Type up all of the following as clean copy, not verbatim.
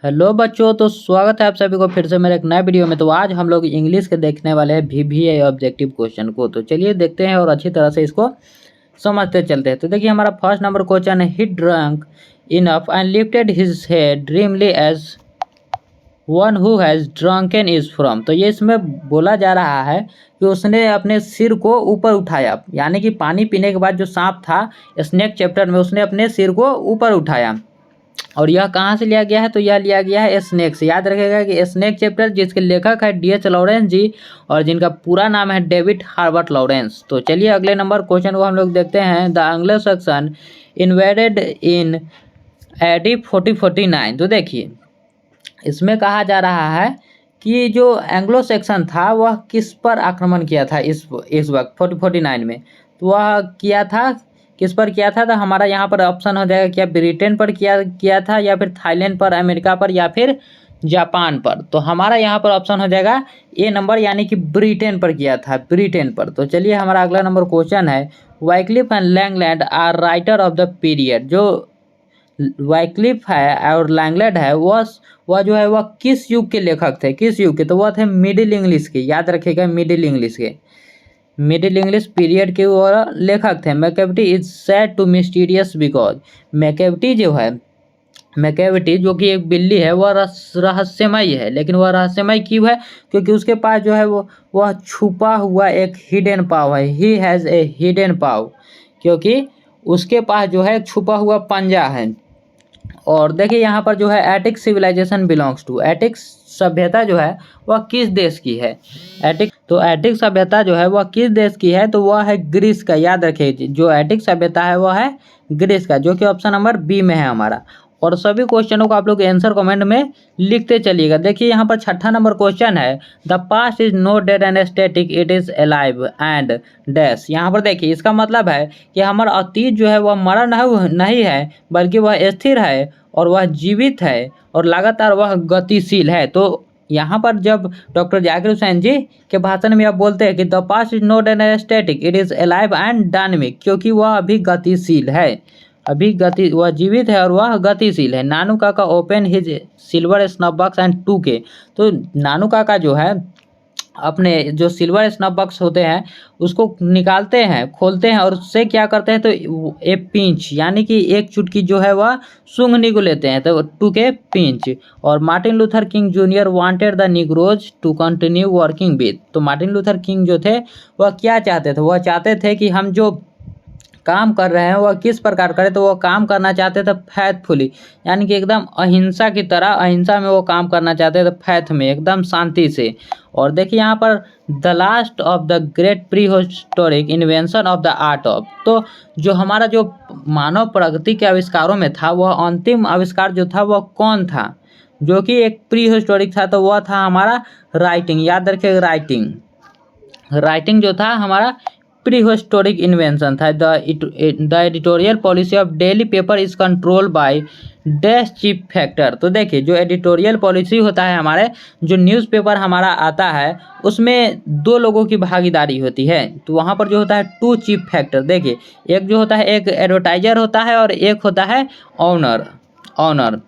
Hello बच्चों, तो स्वागत है आप सभी को फिर से मेरे एक नए वीडियो में। तो आज हम लोग इंग्लिश के देखने वाले हैं VBA ऑब्जेक्टिव क्वेश्चन को। तो चलिए देखते हैं और अच्छी तरह से इसको समझते चलते हैं। तो देखिए हमारा फर्स्ट नंबर क्वेश्चन है, he drunk enough and lifted his head dreamily as one who has drunken is from. तो ये इसमें बोला जा रहा है कि उसने अपने सिर को ऊपर उठाया, यानी कि पानी पीने के बाद जो सांप था स्नेक चैप्टर में, उसने अपने सिर को ऊपर उठाया। और यह कहाँ से लिया गया है? तो यह लिया गया है स्नेक से। याद रखेगा कि स्नेक चैप्टर जिसके लेखक है DH लॉरेंस जी, और जिनका पूरा नाम है डेविड हार्बर्ट लॉरेंस। तो चलिए अगले नंबर क्वेश्चन को हम लोग देखते हैं। The Anglo section invaded in AD 4049। तो देखिए इसमें कहा जा रहा है कि जो एंग्लो सेक्शन था वह किस पर आक्रमण किया था इस वक्त 4049 में। तो वह किया था, किस पर किया था? तो हमारा यहाँ पर ऑप्शन हो जाएगा, क्या ब्रिटेन पर किया था, या फिर थाईलैंड पर, अमेरिका पर, या फिर जापान पर। तो हमारा यहाँ पर ऑप्शन हो जाएगा ए नंबर, यानी कि ब्रिटेन पर किया था, ब्रिटेन पर। तो चलिए हमारा अगला नंबर क्वेश्चन है, Wycliffe and Langland are writer of the period. जो वाइक्लिफ है और लैंगलैंड है वह जो है वह किस युग के लेखक थे, किस युग के? तो वह थे मिडिल इंग्लिश के। याद रखिएगा, मिडिल इंग्लिश के, मिडिल इंग्लिश पीरियड के वो लेखक थे। Macavity is said to mysterious because, Macavity जो है, मैकेविटी जो कि एक बिल्ली है, वह रहस्यमय है। लेकिन वह रहस्यमय क्यों है? क्योंकि उसके पास जो है वह छुपा हुआ एक हिडन पाव है। ही हैज़ ए हिडन पाव, क्योंकि उसके पास जो है छुपा हुआ पंजा है। और देखिए यहाँ पर जो है Attic civilisation belongs to, Attic सभ्यता जो है वह किस देश की है? एटिक सभ्यता जो है वह किस देश की है? तो वह है ग्रीस का। याद रखिए, जो एटिक सभ्यता है वह है ग्रीस का, जो कि ऑप्शन नंबर बी में है हमारा। और सभी क्वेश्चनों को आप लोग आंसर कमेंट में लिखते चलिएगा। देखिए यहाँ पर छठा नंबर क्वेश्चन है, the past is not dead and static, it is alive and dash. यहाँ पर देखिए इसका मतलब है कि हमारा अतीत जो है वह मरा नहीं है, बल्कि वह स्थिर है और वह जीवित है और लगातार वह गतिशील है। तो यहाँ पर जब डॉक्टर जाकिर हुसैन जी के भाषण में आप बोलते हैं कि the past is not an static, it is alive and dynamic, क्योंकि वह अभी गतिशील है, वह जीवित है और वह गतिशील है। नानू काका open his silver snuff box and 2K। तो नानू काका जो है अपने जो सिल्वर स्नफ बॉक्स होते हैं उसको निकालते हैं, खोलते हैं, और उससे क्या करते हैं? तो एक पिंच, यानी कि एक चुटकी जो है वह सूंघने को लेते हैं, तो 2K पिंच। और Martin Luther King Junior wanted the Negroes to continue working with. तो मार्टिन लूथर किंग जो थे वह क्या चाहते थे? वह चाहते थे कि हम जो काम कर रहे हैं वह किस प्रकार करें? तो वो काम करना चाहते थे फैथफुली, यानी कि एकदम अहिंसा की तरह, अहिंसा में वो काम करना चाहते थे, फैथ में, एकदम शांति से। और देखिए यहाँ पर the last of the great pre historic invention of the art of. तो जो हमारा जो मानव प्रगति के आविष्कारों में था, वह अंतिम आविष्कार जो था वह कौन था? जो कि एक प्री हिस्टोरिक था, तो वह था हमारा राइटिंग। याद रखिएगा, राइटिंग, राइटिंग जो था हमारा प्री हिस्टोरिक इन्वेंशन था। The editorial policy of daily paper is control by dash chief factor. तो देखिए जो एडिटोरियल पॉलिसी होता है हमारे, जो न्यूज़पेपर हमारा आता है उसमें 2 लोगों की भागीदारी होती है। तो वहाँ पर जो होता है 2 चीफ फैक्टर। देखिए एक जो होता है, एक एडवर्टाइजर होता है और एक होता है ऑनर।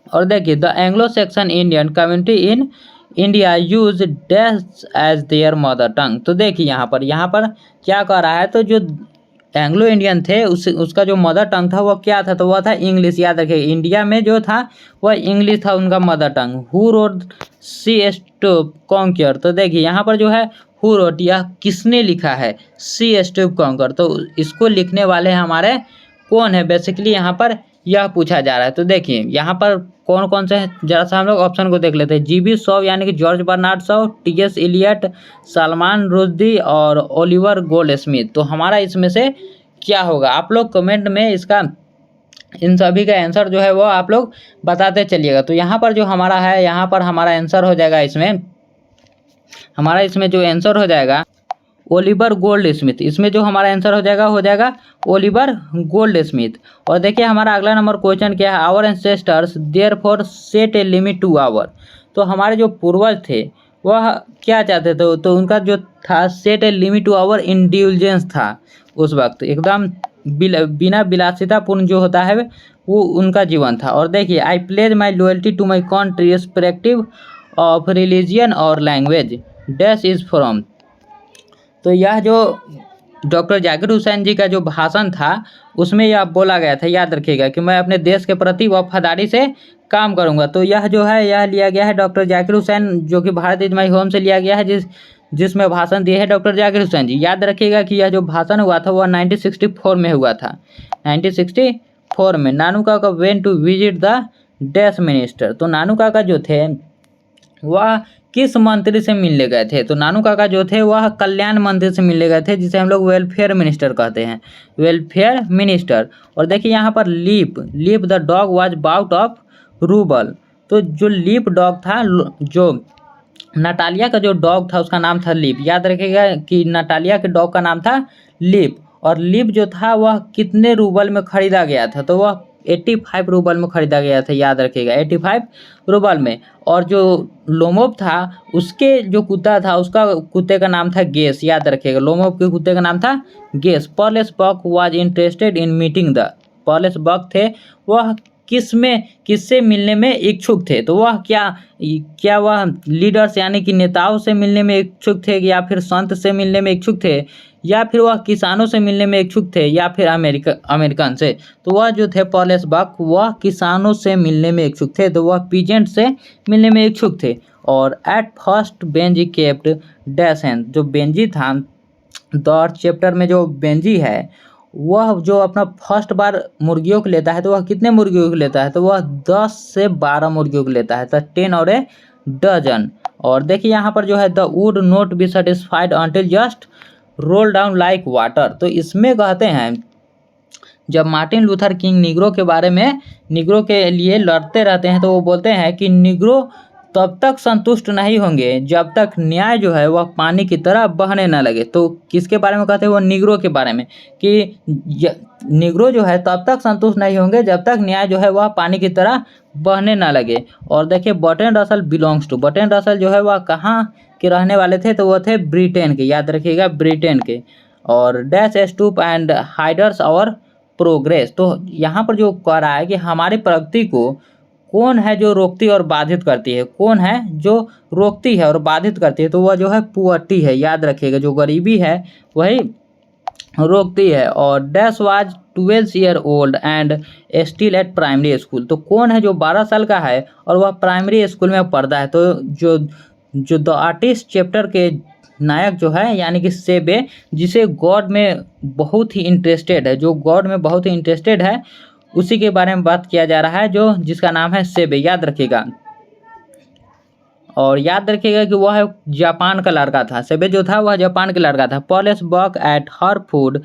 और देखिए the Anglo section Indian community in India use dash as their mother tongue. तो देखिए यहाँ पर क्या कह रहा है? तो जो एंग्लो इंडियन थे उसका जो मदर टंग था वह क्या था? तो वह था इंग्लिश। याद रखिए, इंडिया में जो था वह इंग्लिश था उनका mother tongue. Who wrote she stoop conquer. तो देखिए यहाँ पर जो है हु रोट, यह किसने लिखा है? सी स्टूप कॉन्कर। तो इसको लिखने वाले हमारे कौन है? बेसिकली यहाँ पर यह पूछा जा रहा है। तो देखिए यहाँ पर कौन कौन से हैं, जरा सा हम लोग ऑप्शन को देख लेते हैं। GB शॉ, यानी कि George Bernard Shaw, TS Eliot, Salman Rushdie और ओलिवर गोल्डस्मिथ। तो हमारा इसमें से क्या होगा? आप लोग कमेंट में इसका, इन सभी का आंसर जो है वो आप लोग बताते चलिएगा। तो यहाँ पर जो हमारा है, यहाँ पर हमारा आंसर हो जाएगा, इसमें जो आंसर हो जाएगा ओलिवर गोल्ड स्मिथ। इसमें जो हमारा आंसर हो जाएगा ओलिवर गोल्ड स्मिथ। और देखिए हमारा अगला नंबर क्वेश्चन क्या है, our ancestors therefore set a limit to our. तो हमारे जो पूर्वज थे वह क्या चाहते थे, तो उनका जो था set a limit to our individuals था उस वक्त, एकदम बिना विलासितापूर्ण जो होता है वो उनका जीवन था। और देखिए, I pledge my loyalty to my country respective of religion और लैंग्वेज डैश इज फ्रॉम। तो यह जो डॉक्टर जाकिर हुसैन जी का जो भाषण था उसमें यह बोला गया था, याद रखिएगा, कि मैं अपने देश के प्रति वफादारी से काम करूंगा। तो यह जो है यह लिया गया है डॉक्टर जाकिर हुसैन, जो कि भारत इज माई होम से लिया गया है, जिसमें भाषण दिए है डॉक्टर जाकिर हुसैन जी। याद रखिएगा कि यह जो भाषण हुआ था वह 1964 में हुआ था। 1964 में Nanu Kaka went to visit the dash minister. तो नानू काका जो थे वह किस मंत्री से मिलने गए थे, तो नानू काका जो थे वह कल्याण मंत्री से मिलने गए थे, जिसे हम लोग वेलफेयर मिनिस्टर कहते हैं, वेलफेयर मिनिस्टर। और देखिए यहाँ पर leap the dog was bout of rubble. तो जो लीप डॉग था, जो नटालिया का जो डॉग था उसका नाम था लीप। याद रखिएगा कि नटालिया के डॉग का नाम था लीप। और लीप जो था वह कितने रूबल में खरीदा गया था, तो वह 85 रूबल में खरीदा गया था। याद रखिएगा 85 रूबल में। और जो लोमोब था उसके जो कुत्ता था, उसका कुत्ते का नाम था गेस। याद रखिएगा लोमोब के कुत्ते का नाम था गेस। Pearl S Buck was interested in meeting the. Pearl S Buck थे वह किससे मिलने में इच्छुक थे, तो वह क्या वह लीडर्स यानी कि नेताओं से मिलने में इच्छुक थे, या फिर संत से मिलने में इच्छुक थे, या फिर वह किसानों से मिलने में इच्छुक थे, या फिर अमेरिकन से। तो वह जो थे पॉलेस बक वह किसानों से मिलने में इच्छुक थे, तो वह पीजेंट से मिलने में इच्छुक थे। और at first Benji kept dash hand. जो बेंजी था, द चैप्टर में जो बेंजी है वह जो अपना फर्स्ट बार मुर्गियों को लेता है, तो वह कितने मुर्गियों को लेता है, तो वह 10 से 12 मुर्गियों को लेता है, तो 10 और ए डजन। और देखिए यहाँ पर जो है the wood not be satisfied until just roll down like water. तो इसमें कहते हैं जब मार्टिन लूथर किंग निग्रो के लिए लड़ते रहते हैं, तो वो बोलते हैं कि निग्रो तब तक संतुष्ट नहीं होंगे जब तक न्याय जो है वह पानी की तरह बहने न लगे। तो किसके बारे में कहते हैं, वो निग्रो के बारे में, कि निग्रो जो है तब तक संतुष्ट नहीं होंगे जब तक न्याय जो है वह पानी की तरह बहने न लगे। और देखिए Bertrand Russell belongs to. Bertrand Russell जो है वह कहाँ के रहने वाले थे, तो वो थे ब्रिटेन के। याद रखिएगा ब्रिटेन के। और डैश स्टूप एंड हाइडर्स और प्रोग्रेस। तो यहाँ पर जो कह रहा है कि हमारी प्रगति को कौन है जो रोकती और बाधित करती है, कौन है जो रोकती है और बाधित करती है, तो वह जो है पुअर्टी है। याद रखिएगा जो गरीबी है वही रोकती है। और dash was 12 year old and still at primary school. तो कौन है जो 12 साल का है और वह प्राइमरी स्कूल में पढ़ता है, तो जो द आर्टिस्ट चैप्टर के नायक जो है यानी कि सेबे, जिसे गॉड में बहुत ही इंटरेस्टेड है, जो गॉड में बहुत ही इंटरेस्टेड है, उसी के बारे में बात किया जा रहा है, जो जिसका नाम है सेबे। याद रखिएगा। और याद रखिएगा कि वह जापान का लड़का था। सेबे जो था वह जापान का लड़का था। Pearl S Buck ate her food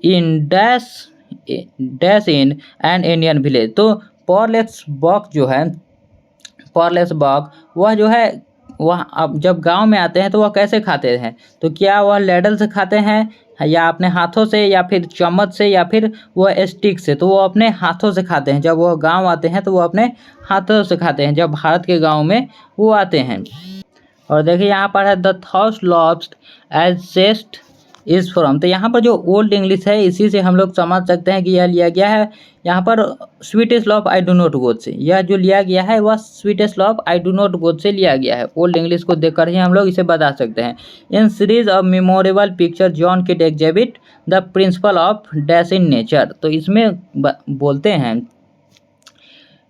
in dash in an Indian village. तो पॉलेस बक वह जो है वह अब जब गांव में आते हैं तो वह कैसे खाते हैं, तो क्या वह लैडल से खाते हैं, या अपने हाथों से, या फिर चम्मच से, या फिर वह स्टिक से। तो वो अपने हाथों से खाते हैं। जब वह गांव आते हैं तो वो अपने हाथों से खाते हैं, जब भारत के गांव में वो आते हैं। और देखिए यहाँ पर है द थॉस्ट लॉस्ट एज सेस्ट इज फ्रॉम। तो यहाँ पर जो ओल्ड इंग्लिश है इसी से हम लोग समझ सकते हैं कि यह लिया गया है यहाँ पर sweetest love I do not गो से। यह जो लिया गया है वह sweetest love I do not गो से लिया गया है। ओल्ड इंग्लिश को देखकर ही हम लोग इसे बता सकते हैं। In series of memorable picture John kit exhibit the principle of dash in nature. तो इसमें बोलते हैं,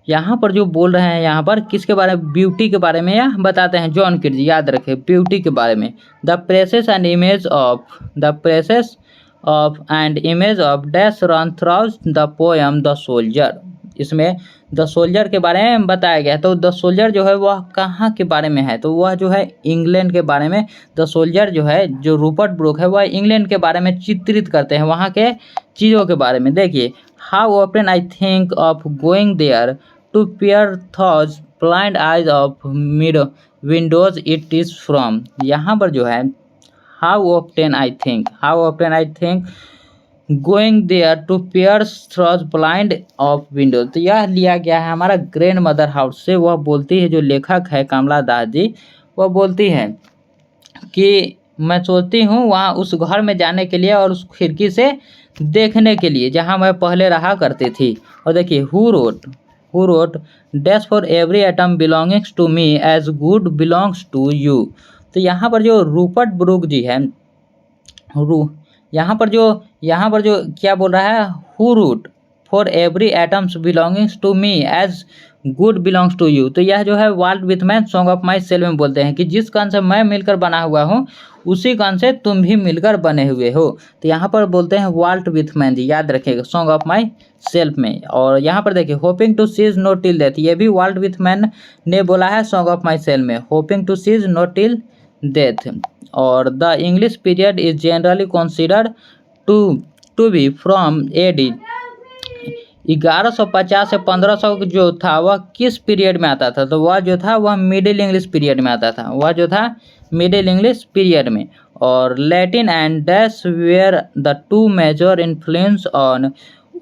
यहाँ पर जो बोल रहे हैं यहाँ पर किसके बारे में, ब्यूटी के बारे में यह बताते हैं जॉन किट। याद रखें ब्यूटी के बारे में। The process and image of dash run through the poem the soldier. इसमें द सोल्जर के बारे में बताया गया है। तो द सोल्जर जो है वह कहाँ के बारे में है, तो वह जो है इंग्लैंड के बारे में। द सोल्जर जो है, जो रूपर्ट ब्रूक है, वह इंग्लैंड के बारे में चित्रित करते हैं, वहाँ के चीज़ों के बारे में। देखिए, how often I think of going there to peer those blind eyes of mid windows it is from. यहाँ पर जो है how often I think going there to peer through blind of windows. तो यह लिया गया है हमारा ग्रैंड मदर हाउस से। वह बोलती है, जो लेखक है कमला दास जी, वह बोलती है कि मैं सोचती हूँ वहाँ उस घर में जाने के लिए और उस खिड़की से देखने के लिए जहाँ मैं पहले रहा करती थी। और देखिए who wrote dash for every atom belongings to me as good belongs to you. तो यहाँ पर जो रूपर्ट ब्रूक जी है, रू यहाँ पर जो क्या बोल रहा है, who root for every atoms belongings to me as good belongs to you. तो यह जो है Walt Whitman song of myself में बोलते हैं कि जिस कण से मैं मिलकर बना हुआ हूँ उसी कण से तुम भी मिलकर बने हुए हो। तो यहाँ पर बोलते हैं वाल्ट विथमैन जी, याद रखिएगा, सॉन्ग ऑफ माई सेल्फ में। और यहाँ पर देखिए hoping to cease no till death, ये भी वाल्ट विथमैन ने बोला है सॉन्ग ऑफ माई सेल्फ में, hoping to cease no till death. और the English period is generally considered to be from AD 1150 से 1500 जो था वह किस पीरियड में आता था, तो वह जो था वह मिडिल इंग्लिश पीरियड में आता था, वह जो था मिडिल इंग्लिश पीरियड में। और Latin and dash were the two major influence on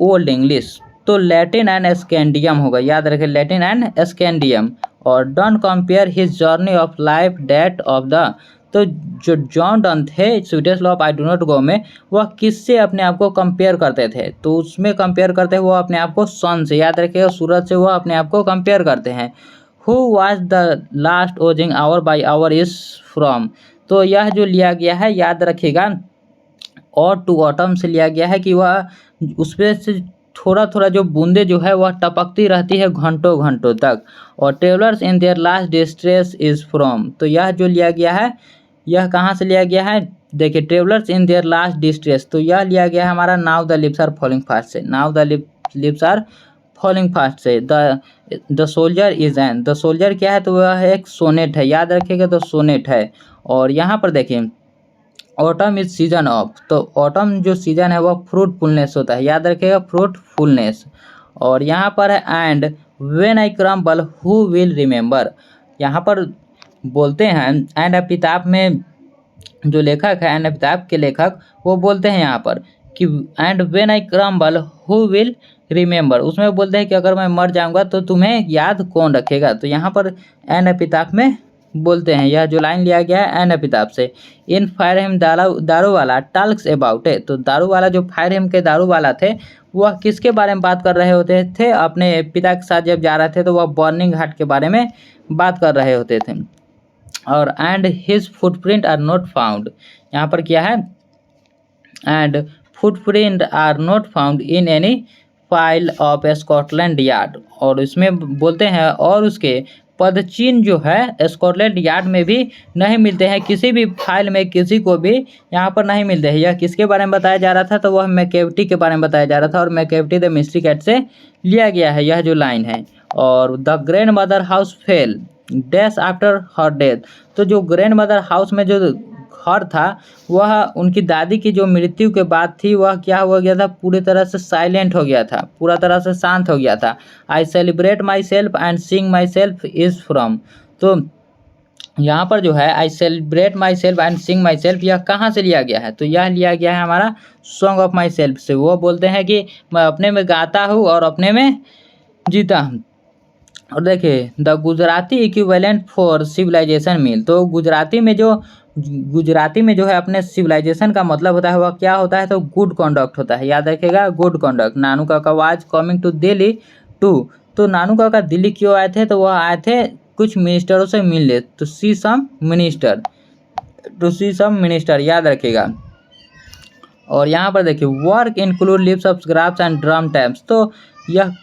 Old English. तो लैटिन एंड स्कैंडियम होगा, याद रखें, लैटिन एंड स्कैंडियम। और don't compare his journey of life date of the, तो जो जॉन डन थे sweetest law of I do not go में, वह किससे अपने आप को कंपेयर करते थे, तो उसमें कंपेयर करते हैं वो अपने आप को सन से, याद रखिएगा, सूरज से वह अपने आप को कंपेयर करते हैं। Who was the last oozing hour by hour is from, तो यह जो लिया गया है याद रखिएगा और टू ऑटम से लिया गया है कि वह उसमें से थोड़ा थोड़ा जो बूंदे जो है वह टपकती रहती है घंटों घंटों तक। और travellers in their last distress is from, तो यह जो लिया गया है यह कहाँ से लिया गया है, देखिए travellers in their last distress, तो यह लिया गया है हमारा now the lips are falling fast से, now the lips are falling fast से। The soldier is an, the soldier क्या है, तो वह एक सोनेट है, याद रखिएगा, तो सोनेट है। और यहाँ पर देखिए ऑटम इज सीजन ऑफ, तो ऑटम जो सीजन है वह फ्रूटफुलनेस होता है, याद रखिएगा, फ्रूटफुलनेस। और यहाँ पर है and when I crumble who will remember, यहाँ पर बोलते हैं एंड अमिताभ में जो लेखक है, एंड अमिताभ के लेखक वो बोलते हैं यहाँ पर कि and when I crumble who will remember, उसमें बोलते हैं कि अगर मैं मर जाऊंगा तो तुम्हें याद कौन रखेगा, तो यहाँ पर एंड अमिताभ में बोलते हैं, यह जो लाइन लिया गया है एंड अमिताभ से। इन फायर हिम दारू वाला टॉक्स अबाउट है, तो दारू वाला जो फायर हिम के दारू वाला थे वह किसके बारे में बात कर रहे होते थे, अपने पिता के साथ जब जा रहे थे तो वह बर्निंग घाट के बारे में बात कर रहे होते थे। और and his footprint are not found, यहाँ पर क्या है, and footprint are not found in any file of Scotland Yard, और इसमें बोलते हैं और उसके पदचिन्ह जो है स्कॉटलैंड यार्ड में भी नहीं मिलते हैं, किसी भी फाइल में किसी को भी यहाँ पर नहीं मिलते हैं। यह किसके बारे में बताया जा रहा था, तो वह मैकेविटी के बारे में बताया जा रहा था, और मैकेविटी द मिस्ट्री कैट से लिया गया है यह जो लाइन है। और the grand mother house fail dash after her death, तो जो ग्रैंड मदर हाउस में जो घर था वह उनकी दादी की जो मृत्यु के बाद थी वह क्या हो गया था, पूरी तरह से साइलेंट हो गया था, पूरा तरह से शांत हो गया था। I celebrate my self and Singh my self is from, तो यहाँ पर जो है I celebrate my self and Singh my self, यह कहाँ से लिया गया है, तो यह लिया गया है हमारा सॉन्ग ऑफ माई सेल्फ से। वो बोलते हैं कि मैं अपने में गाता हूँ और अपने में जीता हूँ। और देखिए the Gujarati equivalent for civilization meal, तो गुजराती में जो है अपने सिविलाइजेशन का मतलब होता है वह क्या होता है, तो गुड कंडक्ट होता है, याद रखिएगा, good conduct. Nanu Kaka was coming to Delhi to, तो नानू काका दिल्ली क्यों आए थे, तो वह आए थे कुछ मिनिस्टरों से मिलने, टू सी सम मिनिस्टर, याद रखिएगा। और यहाँ पर देखिए work include lips of graphs and drum taps, तो यह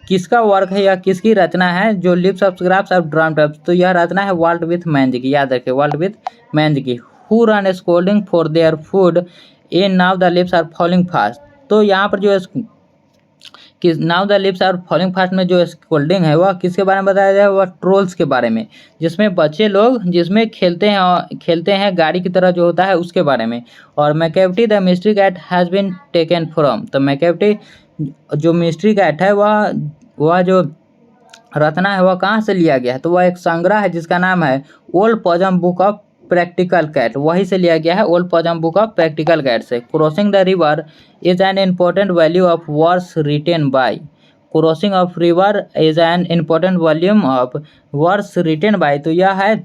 किसका वर्क है या किसकी रचना है, जो लिप्स ऑफ ग्राफ्स और ड्रम टैप्स, तो यह रचना है वाल्ट विथमैन जी की, याद रखिए, वाल्ट विथमैन जी की। Who run scolding for their food in now the lips are falling fast, तो यहाँ पर जो कि now the lips are falling fast में जो स्कोल्डिंग है वह किसके बारे में बताया जाए, वह ट्रोल्स के बारे में, जिसमें बच्चे लोग जिसमें खेलते हैं गाड़ी की तरह जो होता है उसके बारे में। और Macavity the Mystery Cat has been taken from, तो मैकेविटी जो मिस्ट्री कैट है वह जो रचना है वह कहाँ से लिया गया है, तो वह एक संग्रह है जिसका नाम है old possum book of practical cat, वहीं से लिया गया है, old possum book of practical cat से। Crossing the river is an important value of verse written by, crossing of river is an important volume of verse written by, तो यह है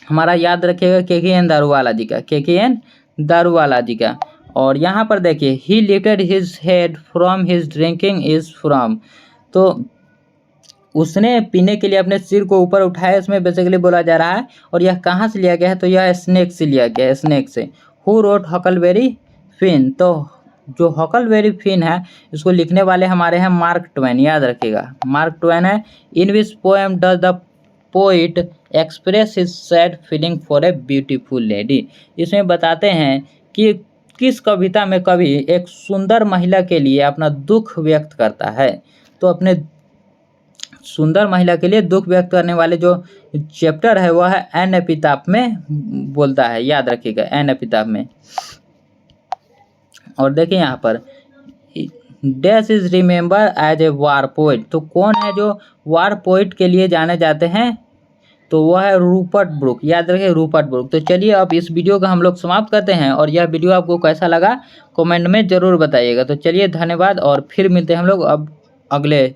हमारा याद रखिएगा KKN दारूवाला जी का, KKN दारूवाला जी का। और यहाँ पर देखिए ही lifted his head from his drinking is from, तो उसने पीने के लिए अपने सिर को ऊपर उठाया, इसमें बेसिकली बोला जा रहा है। और यह कहाँ से लिया गया है, तो यह स्नेक से लिया गया है, स्नेक से। हु रोट हकलबेरी फिन, तो जो हकलबेरी फिन है इसको लिखने वाले हमारे हैं मार्क ट्वेन, याद रखिएगा मार्क ट्वेन है। In which poem does the poet express his sad feeling for a beautiful lady, इसमें बताते हैं कि किस कविता में कवि एक सुंदर महिला के लिए अपना दुख व्यक्त करता है। तो अपने सुंदर महिला के लिए दुख व्यक्त करने वाले जो चैप्टर है वह है एन एपिताफ में बोलता है, याद रखिएगा एन एपिताफ में। और देखिए यहाँ पर dash is remember as a war poet, तो कौन है जो वार पोइट के लिए जाने जाते हैं, तो वह है रूपर्ट ब्रूक, याद रखिए रूपर्ट ब्रूक। तो चलिए अब इस वीडियो का हम लोग समाप्त करते हैं, और यह वीडियो आपको कैसा लगा कमेंट में ज़रूर बताइएगा। तो चलिए धन्यवाद, और फिर मिलते हैं हम लोग अब अगले